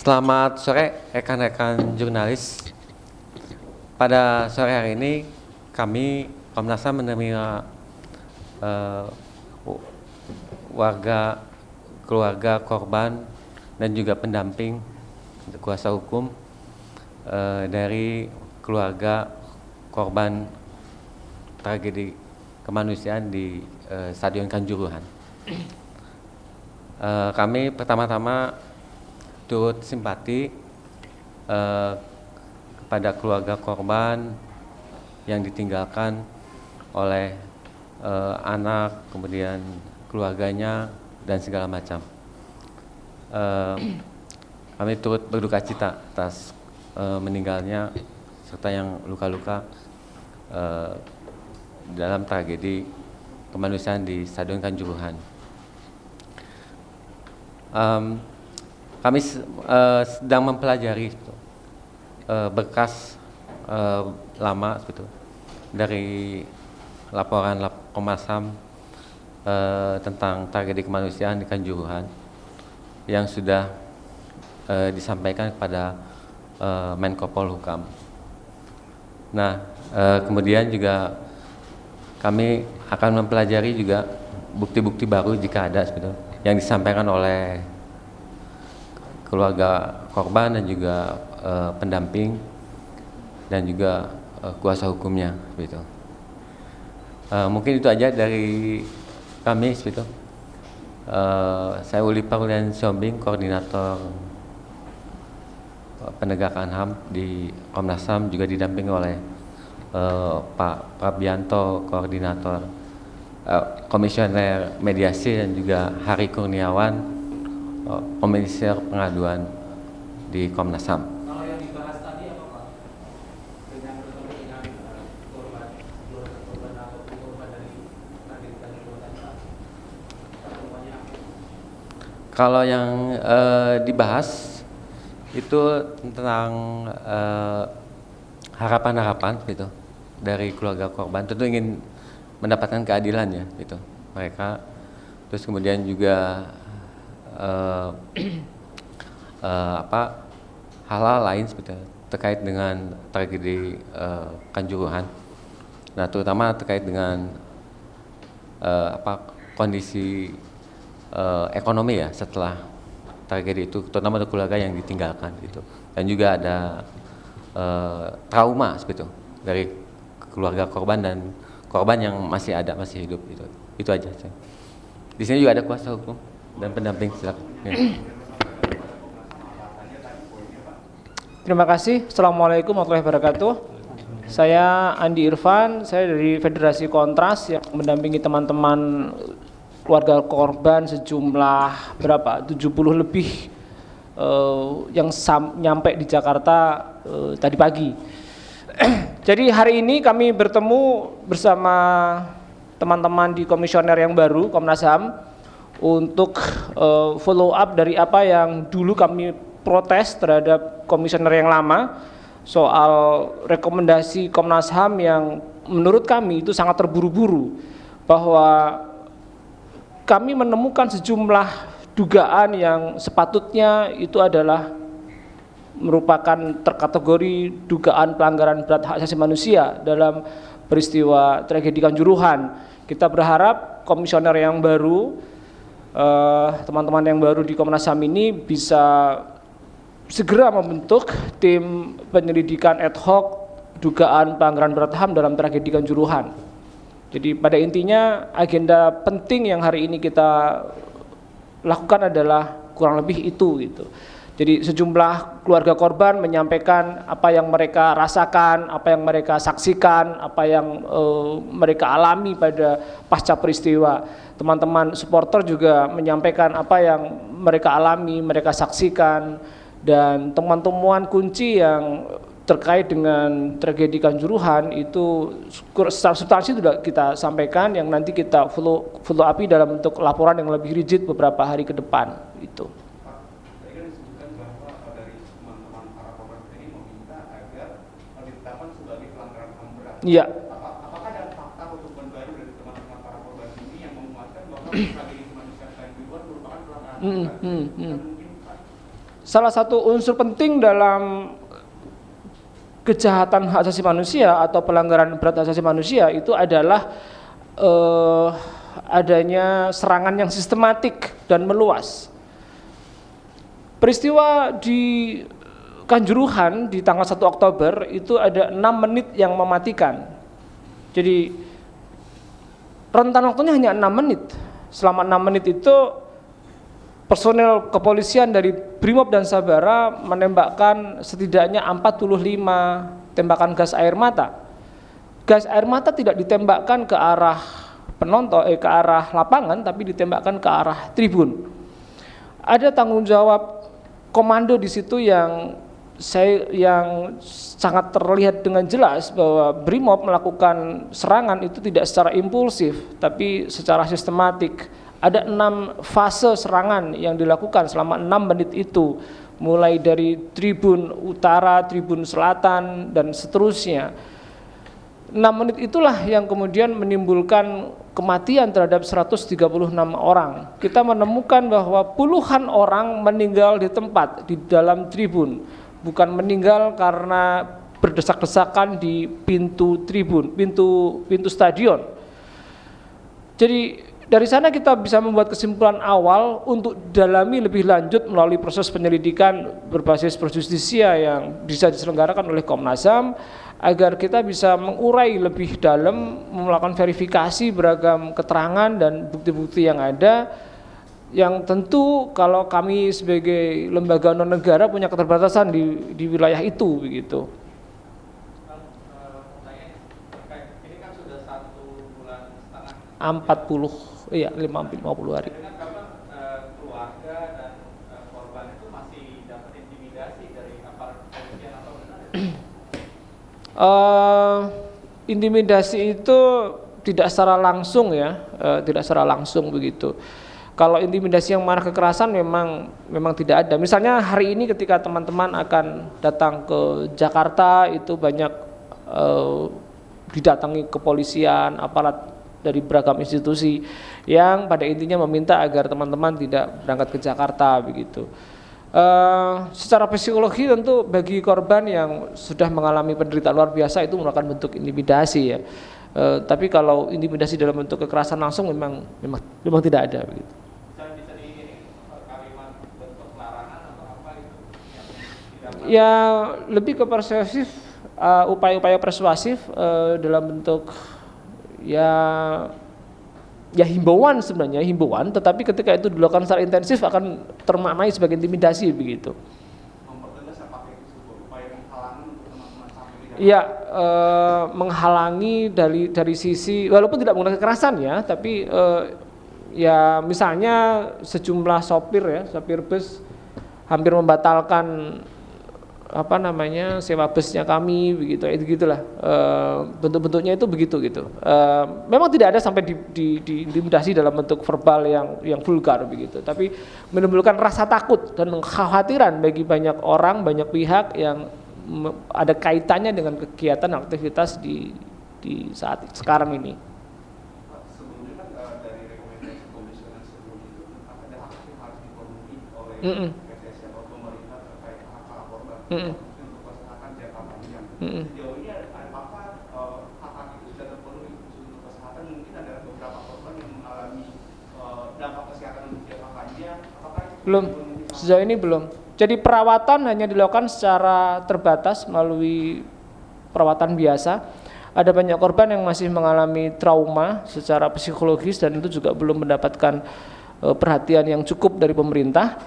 Selamat sore rekan-rekan jurnalis. Pada sore hari ini kami Komnas HAM menerima keluarga korban dan juga pendamping kuasa hukum dari keluarga korban tragedi kemanusiaan di Stadion Kanjuruhan. Kami pertama-tama turut simpati kepada keluarga korban yang ditinggalkan oleh anak, kemudian keluarganya dan segala macam. Kami turut berduka cita atas meninggalnya serta yang luka-luka dalam tragedi kemanusiaan di Stadion Kanjuruhan. Kami sedang mempelajari berkas lama dari laporan Komnas HAM tentang tragedi kemanusiaan di Kanjuruhan yang sudah disampaikan kepada Menko Polhukam. Nah, kemudian juga kami akan mempelajari juga bukti-bukti baru jika ada yang disampaikan oleh keluarga korban dan juga pendamping dan juga kuasa hukumnya mungkin itu aja dari kami saya Uli Paulian Siombing, koordinator penegakan HAM di Komnas HAM, juga didampingi oleh Pak Prabianto, koordinator komisioner mediasi, dan juga Hari Kurniawan, komisioner pengaduan di Komnas HAM. Kalau yang dibahas tadi apa Pak? Dengan korban atau korban dari tragedi Kanjuruhan Pak? Kalau yang dibahas itu tentang harapan-harapan dari keluarga korban, tentu ingin mendapatkan keadilan ya mereka. Terus kemudian juga hal-hal lain terkait dengan tragedi Kanjuruhan. Nah, terutama terkait dengan kondisi ekonomi ya setelah tragedi itu, terutama untuk keluarga yang ditinggalkan dan juga ada trauma dari keluarga korban dan korban yang masih hidup itu aja. Di sini juga ada kuasa hukum dan pendamping, silakan. Ya. Terima kasih. Assalamualaikum warahmatullahi wabarakatuh. Saya Andi Irfan, saya dari Federasi Kontras yang mendampingi teman-teman keluarga korban sejumlah 70 lebih yang nyampe di Jakarta tadi pagi. Jadi hari ini kami bertemu bersama teman-teman di komisioner yang baru Komnas HAM untuk follow up dari apa yang dulu kami protes terhadap komisioner yang lama soal rekomendasi Komnas HAM yang menurut kami itu sangat terburu-buru, bahwa kami menemukan sejumlah dugaan yang sepatutnya itu adalah merupakan terkategori dugaan pelanggaran berat hak asasi manusia dalam peristiwa tragedi Kanjuruhan. Kita berharap komisioner yang baru, teman-teman yang baru di Komnas HAM ini bisa segera membentuk tim penyelidikan ad hoc dugaan pelanggaran berat HAM dalam tragedi Kanjuruhan. Jadi pada intinya agenda penting yang hari ini kita lakukan adalah kurang lebih itu Jadi sejumlah keluarga korban menyampaikan apa yang mereka rasakan, apa yang mereka saksikan, apa yang mereka alami pada pasca peristiwa. Teman-teman supporter juga menyampaikan apa yang mereka alami, mereka saksikan, dan teman-teman kunci yang terkait dengan tragedi Kanjuruhan itu secara substansi sudah kita sampaikan, yang nanti kita follow up dalam bentuk laporan yang lebih rigid beberapa hari ke depan itu. Iya. Apakah ada fakta atau temuan baru dari teman-teman para korban ini yang menguatkan bahwa tragedi kemanusiaan Kanjuruhan merupakan pelanggaran berat? salah satu unsur penting dalam kejahatan hak asasi manusia atau pelanggaran berat hak asasi manusia itu adalah adanya serangan yang sistematik dan meluas. Peristiwa di Kanjuruhan di tanggal 1 Oktober itu ada 6 menit yang mematikan. Jadi rentan waktunya hanya 6 menit. Selama 6 menit itu personel kepolisian dari Brimob dan Sabara menembakkan setidaknya 45 tembakan gas air mata. Gas air mata tidak ditembakkan ke arah penonton, ke arah lapangan, tapi ditembakkan ke arah tribun. Ada tanggung jawab komando di situ yang sangat terlihat dengan jelas bahwa Brimob melakukan serangan itu tidak secara impulsif, tapi secara sistematik. Ada 6 fase serangan yang dilakukan selama 6 menit itu, mulai dari tribun utara, tribun selatan, dan seterusnya. 6 menit itulah yang kemudian menimbulkan kematian terhadap 136 orang. Kita menemukan bahwa puluhan orang meninggal di tempat, di dalam tribun, bukan meninggal karena berdesak-desakan di pintu tribun, pintu stadion. Jadi dari sana kita bisa membuat kesimpulan awal untuk dalami lebih lanjut melalui proses penyelidikan berbasis prosjustisia yang bisa diselenggarakan oleh Komnas HAM, agar kita bisa mengurai lebih dalam, melakukan verifikasi beragam keterangan dan bukti-bukti yang ada, yang tentu kalau kami sebagai lembaga non negara punya keterbatasan di wilayah itu begitu. Ini kan sudah 1,5 bulan. 40, iya 50 hari. Dengan keluarga dan korban itu masih dapat intimidasi dari aparat kepolisian atau benar? Intimidasi itu tidak secara langsung ya, tidak secara langsung begitu. Kalau intimidasi yang marah kekerasan memang tidak ada. Misalnya hari ini ketika teman-teman akan datang ke Jakarta itu banyak didatangi kepolisian, aparat dari beragam institusi yang pada intinya meminta agar teman-teman tidak berangkat ke Jakarta begitu. Secara psikologi tentu bagi korban yang sudah mengalami penderitaan luar biasa itu merupakan bentuk intimidasi ya. Tapi kalau intimidasi dalam bentuk kekerasan langsung memang tidak ada begitu. Bisa di kalimat bentuk larangan atau apa itu? Ya lebih ke persuasif, upaya-upaya persuasif dalam bentuk ya himbauan sebenarnya, himbauan, tetapi ketika itu dilakukan secara intensif akan termaknai sebagai intimidasi begitu. Mempertegas apakah itu sebuah upaya menghalangi untuk teman-teman sampai tidak? Iya, menghalangi dari sisi walaupun tidak menggunakan kekerasan ya, tapi ya misalnya sejumlah sopir bus hampir membatalkan sewa busnya kami begitu, gitulah bentuk-bentuknya itu begitu gitu. Memang tidak ada sampai diintimidasi dalam bentuk verbal yang vulgar begitu, tapi menimbulkan rasa takut dan kekhawatiran bagi banyak orang, banyak pihak yang ada kaitannya dengan kegiatan aktivitas di saat sekarang ini. Sebelumnya kan dari rekomendasi komisioner sebelum itu ada hak yang harus dipenuhi oleh PSSI atau pemerintah terkait hak korban untuk kesehatan jangka panjang. Sejauh ini apakah hak itu sudah terpenuhi untuk kesehatan? Mungkin ada beberapa korban yang mengalami dampak kesehatan untuk jangka panjang. Apakah Belum, sejauh ini belum. Jadi perawatan hanya dilakukan secara terbatas melalui perawatan biasa. Ada banyak korban yang masih mengalami trauma secara psikologis dan itu juga belum mendapatkan perhatian yang cukup dari pemerintah.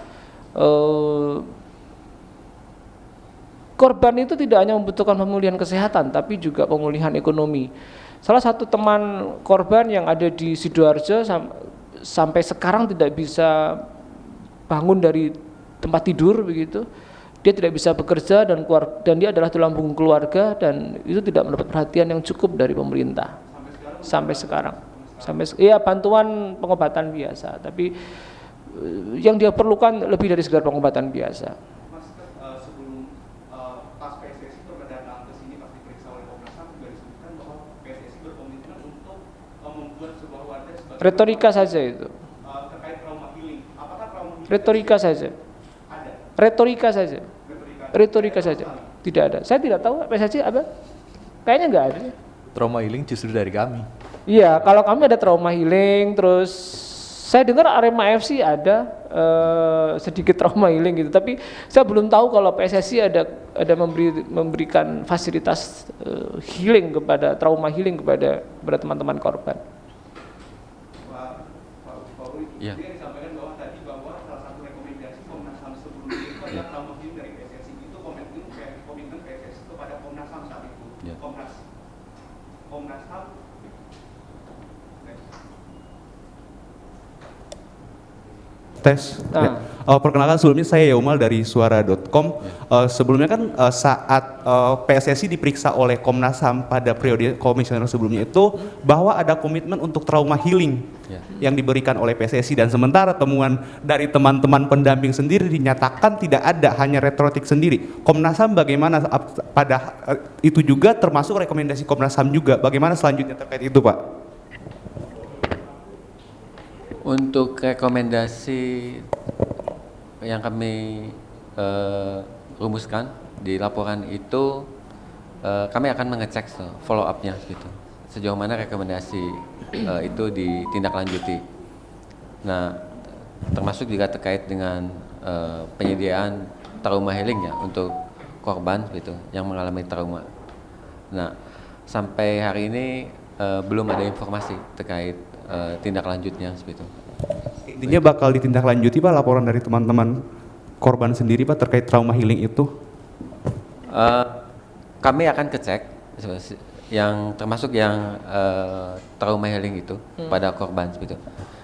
Korban itu tidak hanya membutuhkan pemulihan kesehatan, tapi juga pemulihan ekonomi. Salah satu teman korban yang ada di Sidoarjo sampai sekarang tidak bisa bangun dari tempat tidur begitu. Dia tidak bisa bekerja dan dia adalah tulang punggung keluarga dan itu tidak mendapat perhatian yang cukup dari pemerintah sampai sekarang. Iya, bantuan pengobatan biasa, tapi yang dia perlukan lebih dari sekedar pengobatan biasa. Mas, sebelum pas PSSI datang ke sini pas diperiksa oleh Komnas HAM juga disebutkan bahwa PSSI berkomitmen untuk membuat sebuah wadah sebagai retorika saja itu. terkait trauma healing. Apakah trauma healing retorika saja. ada? Retorika saja. Retorika saja. Tidak ada. Saya tidak tahu PSSI apa? Kayaknya nggak ada. Trauma healing justru dari kami. Iya, kalau kami ada trauma healing, terus saya dengar Arema FC ada sedikit trauma healing gitu, tapi saya belum tahu kalau PSSI ada memberikan fasilitas healing kepada trauma healing kepada teman-teman korban. Pak Uli, Iya. yang disampaikan bahwa tadi bahwa salah satu rekomendasi Komnas HAM sebelumnya itu adalah trauma healing dari PSSI, itu komitmen PSSI kepada Komnas HAM saat itu. Iya. Komnas HAM. Tes. Nah. Ya. Perkenalkan sebelumnya saya Yaumal dari suara.com. Sebelumnya kan saat PSSI diperiksa oleh Komnas HAM pada periode komisioner sebelumnya itu bahwa ada komitmen untuk trauma healing yang diberikan oleh PSSI, dan sementara temuan dari teman-teman pendamping sendiri dinyatakan tidak ada, hanya retrotik sendiri. Komnas HAM bagaimana pada itu juga termasuk rekomendasi Komnas HAM juga. Bagaimana selanjutnya terkait itu, Pak? Untuk rekomendasi yang kami rumuskan di laporan itu, kami akan mengecek follow up-nya gitu, sejauh mana rekomendasi itu ditindaklanjuti. Nah, termasuk juga terkait dengan penyediaan trauma healing ya untuk korban gitu yang mengalami trauma. Nah, sampai hari ini belum ada informasi terkait tindak lanjutnya seperti itu. Intinya bakal ditindaklanjuti, Pak, laporan dari teman-teman korban sendiri, Pak, terkait trauma healing itu? Kami akan kecek yang termasuk yang trauma healing itu pada korban seperti itu.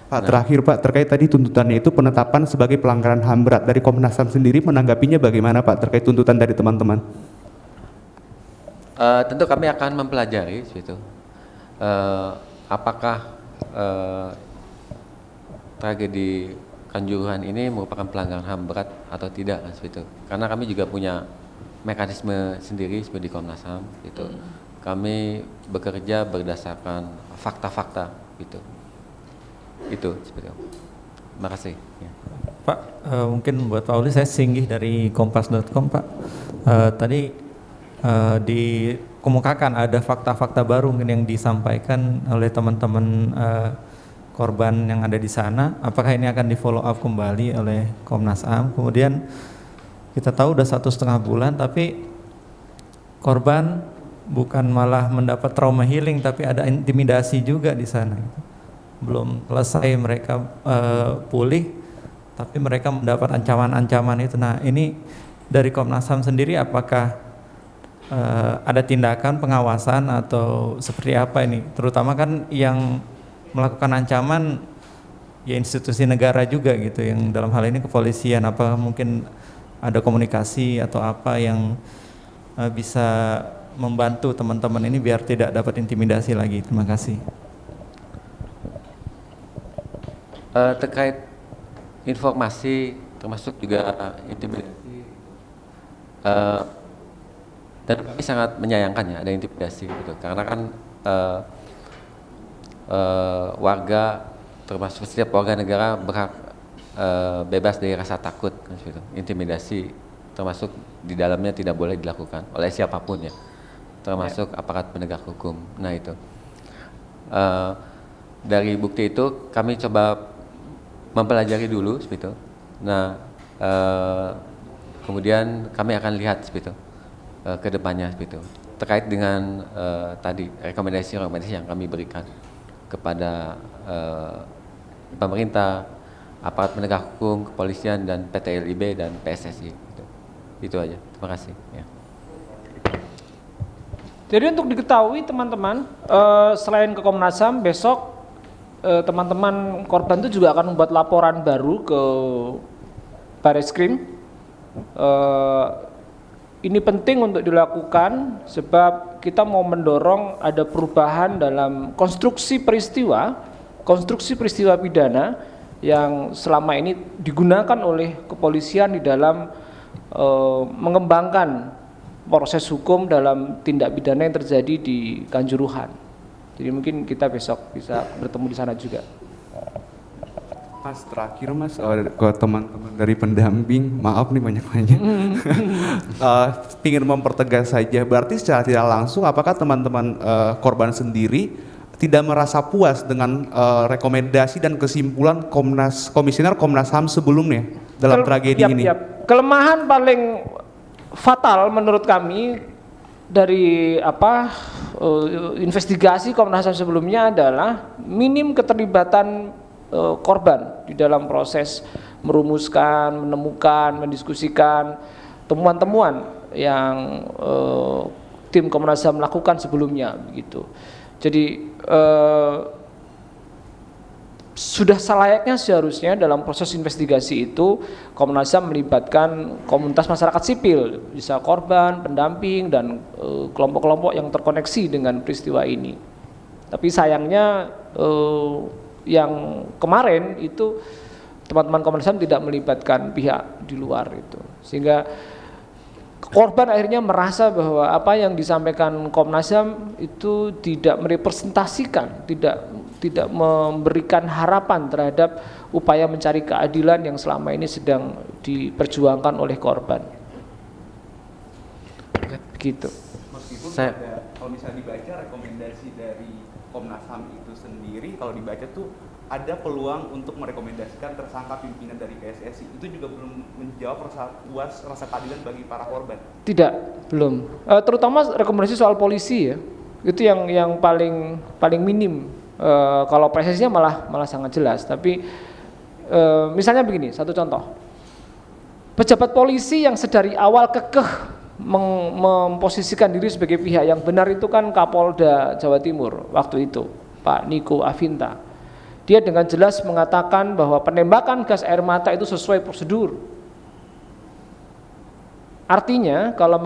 Pak, terakhir Pak, terkait tadi tuntutannya itu penetapan sebagai pelanggaran HAM berat, dari Komnas HAM sendiri menanggapinya bagaimana, Pak, terkait tuntutan dari teman-teman? Tentu kami akan mempelajari seperti itu. Apakah tragedi Kanjuruhan ini merupakan pelanggaran HAM berat atau tidak seperti itu. Karena kami juga punya mekanisme sendiri seperti di Komnas HAM gitu. Kami bekerja berdasarkan fakta-fakta gitu. Itu seperti itu. Terima kasih. Ya. Pak, mungkin buat Pak Uli, saya Singgih dari kompas.com, Pak. Tadi dikemukakan ada fakta-fakta baru mungkin yang disampaikan oleh teman-teman korban yang ada di sana. Apakah ini akan di follow up kembali oleh Komnas HAM? Kemudian kita tahu udah 1,5 bulan, tapi korban bukan malah mendapat trauma healing, tapi ada intimidasi juga di sana. Belum selesai mereka pulih, tapi mereka mendapat ancaman-ancaman itu. Nah, ini dari Komnas HAM sendiri apakah ada tindakan pengawasan atau seperti apa ini? Terutama kan yang melakukan ancaman ya institusi negara juga gitu, yang dalam hal ini kepolisian. Apa mungkin ada komunikasi atau apa yang bisa membantu teman-teman ini biar tidak dapat intimidasi lagi? Terima kasih. Terkait informasi termasuk juga intimidasi, dan kami sangat menyayangkan ya ada intimidasi gitu, karena kan warga, termasuk setiap warga negara berhak bebas dari rasa takut kan, gitu. Intimidasi termasuk di dalamnya tidak boleh dilakukan oleh siapapun ya, termasuk aparat penegak hukum. Nah itu dari bukti itu kami coba mempelajari dulu seperti itu. Nah kemudian kami akan lihat seperti itu ke depannya seperti itu, terkait dengan tadi rekomendasi yang kami berikan kepada pemerintah, aparat penegak hukum, kepolisian, dan PT LIB dan PSSI. Itu aja. Terima kasih. Ya. Jadi untuk diketahui teman-teman, selain ke Komnas HAM, besok teman-teman korban itu juga akan membuat laporan baru ke Bareskrim. Ini penting untuk dilakukan sebab kita mau mendorong ada perubahan dalam konstruksi peristiwa pidana yang selama ini digunakan oleh kepolisian di dalam mengembangkan proses hukum dalam tindak pidana yang terjadi di Kanjuruhan. Jadi mungkin kita besok bisa bertemu di sana juga. Mas terakhir Mas, ke teman-teman dari pendamping, maaf nih banyak-banyak, ingin mempertegas saja, berarti secara tidak langsung apakah teman-teman korban sendiri tidak merasa puas dengan rekomendasi dan kesimpulan Komisioner Komnas HAM sebelumnya dalam tragedi ini? Kelemahan paling fatal menurut kami dari investigasi Komnas HAM sebelumnya adalah minim keterlibatan korban di dalam proses merumuskan, menemukan, mendiskusikan temuan-temuan yang tim Komnas HAM lakukan sebelumnya begitu. Jadi sudah selayaknya seharusnya dalam proses investigasi itu Komnas HAM melibatkan komunitas masyarakat sipil, bisa korban, pendamping, dan kelompok-kelompok yang terkoneksi dengan peristiwa ini. Tapi sayangnya yang kemarin itu teman-teman Komnas HAM tidak melibatkan pihak di luar itu, sehingga korban akhirnya merasa bahwa apa yang disampaikan Komnas HAM itu tidak merepresentasikan, tidak memberikan harapan terhadap upaya mencari keadilan yang selama ini sedang diperjuangkan oleh korban. Begitu. Meskipun kalau misalnya dibaca rekomendasi dari Komnas HAM itu sendiri, kalau dibaca tuh ada peluang untuk merekomendasikan tersangka pimpinan dari PSSI, itu juga belum menjawab rasa keadilan bagi para korban. Tidak, belum. Terutama rekomendasi soal polisi ya, itu yang paling minim. Kalau PSSI-nya malah sangat jelas. Tapi misalnya begini, satu contoh, pejabat polisi yang sedari awal kekeh memposisikan diri sebagai pihak yang benar itu kan Kapolda Jawa Timur waktu itu, Pak Niko Afinta. Dia dengan jelas mengatakan bahwa penembakan gas air mata itu sesuai prosedur. Artinya kalau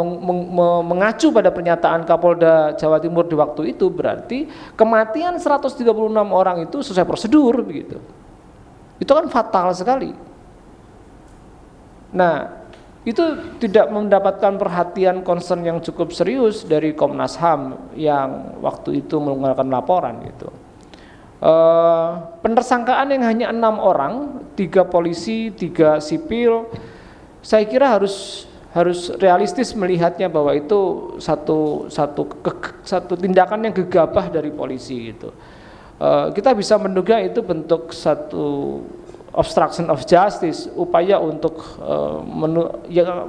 mengacu pada pernyataan Kapolda Jawa Timur di waktu itu, berarti kematian 136 orang itu sesuai prosedur begitu. Itu kan fatal sekali. Nah, itu tidak mendapatkan perhatian concern yang cukup serius dari Komnas HAM yang waktu itu mengeluarkan laporan gitu. Penersangkaan yang hanya 6 orang, 3 polisi, 3 sipil, saya kira harus realistis melihatnya bahwa itu satu tindakan yang gegabah dari polisi gitu. Kita bisa menduga itu bentuk satu obstruction of justice, upaya untuk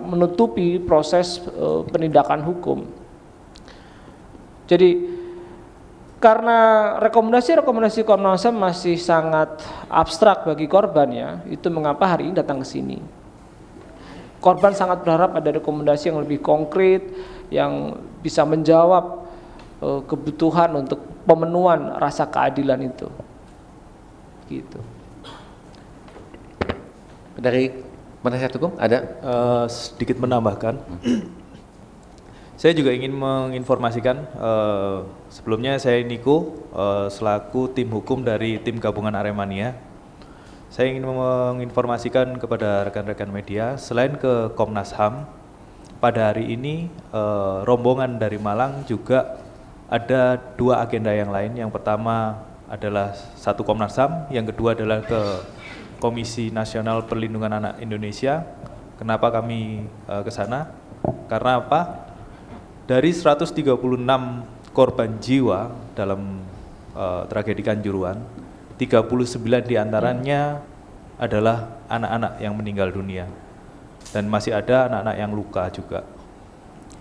menutupi proses penindakan hukum. Jadi karena rekomendasi Komnas HAM masih sangat abstrak bagi korban ya, itu mengapa hari ini datang ke sini. Korban sangat berharap ada rekomendasi yang lebih konkret, yang bisa menjawab kebutuhan untuk pemenuhan rasa keadilan itu. Gitu. Dari penasihat hukum ada? Sedikit menambahkan. Saya juga ingin menginformasikan, sebelumnya saya Niko, selaku tim hukum dari tim gabungan Aremania. Saya ingin menginformasikan kepada rekan-rekan media, selain ke Komnas HAM, pada hari ini rombongan dari Malang juga ada 2 agenda yang lain. Yang pertama adalah satu Komnas HAM, yang kedua adalah ke Komisi Nasional Perlindungan Anak Indonesia. Kenapa kami ke sana? Karena apa? Dari 136 korban jiwa dalam tragedi Kanjuruhan, 39 diantaranya adalah anak-anak yang meninggal dunia. Dan masih ada anak-anak yang luka juga.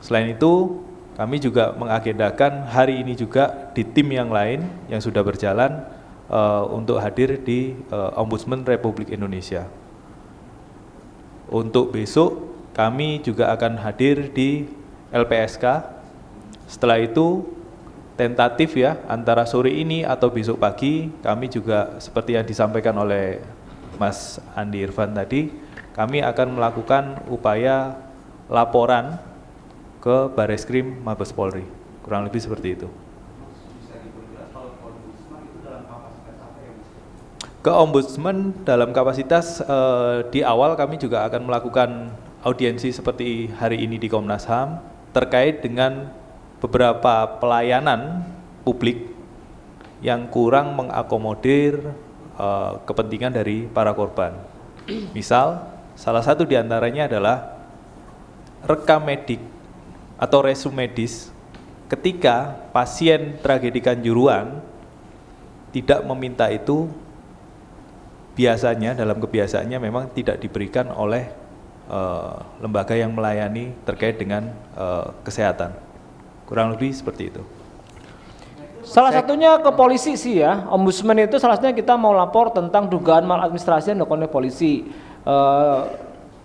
Selain itu, kami juga mengagendakan hari ini juga di tim yang lain yang sudah berjalan untuk hadir di Ombudsman Republik Indonesia. Untuk besok, kami juga akan hadir di LPSK. Setelah itu tentatif ya, antara sore ini atau besok pagi kami juga seperti yang disampaikan oleh Mas Andi Irfan tadi, kami akan melakukan upaya laporan ke Bareskrim Mabes Polri. Kurang lebih seperti itu. Ke Ombudsman dalam kapasitas di awal kami juga akan melakukan audiensi seperti hari ini di Komnas HAM terkait dengan beberapa pelayanan publik yang kurang mengakomodir kepentingan dari para korban. Misal, salah satu diantaranya adalah rekam medik atau resum medis ketika pasien tragedi Kanjuruhan tidak meminta itu, biasanya dalam kebiasaannya memang tidak diberikan oleh lembaga yang melayani terkait dengan kesehatan. Kurang lebih seperti itu. Salah satunya ke polisi sih ya, ombudsman itu salah satunya kita mau lapor tentang dugaan maladministrasi yang dilakukan oleh polisi.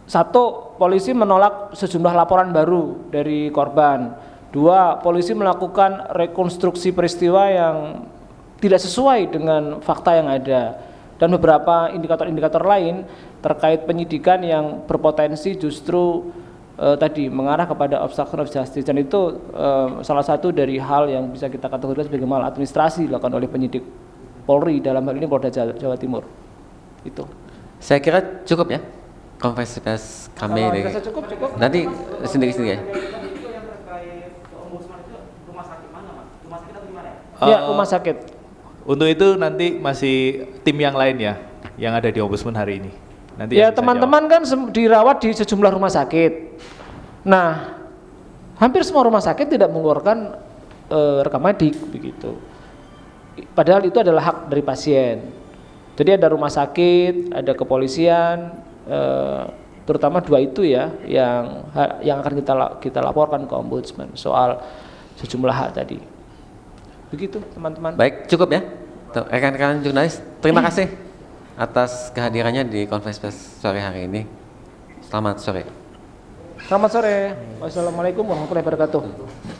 Satu, polisi menolak sejumlah laporan baru dari korban. Dua, polisi melakukan rekonstruksi peristiwa yang tidak sesuai dengan fakta yang ada. Dan beberapa indikator-indikator lain terkait penyidikan yang berpotensi justru tadi mengarah kepada obstruction of justice, dan itu salah satu dari hal yang bisa kita kategorikan sebagai maladministrasi dilakukan oleh penyidik Polri, dalam hal ini Polda Jawa Timur. Itu. Saya kira cukup ya konferensi pers kami. Kalau dirasa cukup. Nanti sendiri-sendiri ya. Ya, rumah sakit. Untuk itu nanti masih tim yang lain ya, yang ada di Ombudsman hari ini. Nanti Ya, yang bisa teman-teman kan dirawat di sejumlah rumah sakit. Nah, hampir semua rumah sakit tidak mengeluarkan rekam medik begitu. Padahal itu adalah hak dari pasien. Jadi ada rumah sakit, ada kepolisian, terutama dua itu ya yang akan kita laporkan ke Ombudsman soal sejumlah hak tadi. Begitu teman-teman. Baik, cukup ya. Rekan-rekan jurnalis, terima kasih atas kehadirannya di konferensi pers sore hari ini. Selamat sore. Selamat sore. Wassalamualaikum warahmatullahi wabarakatuh.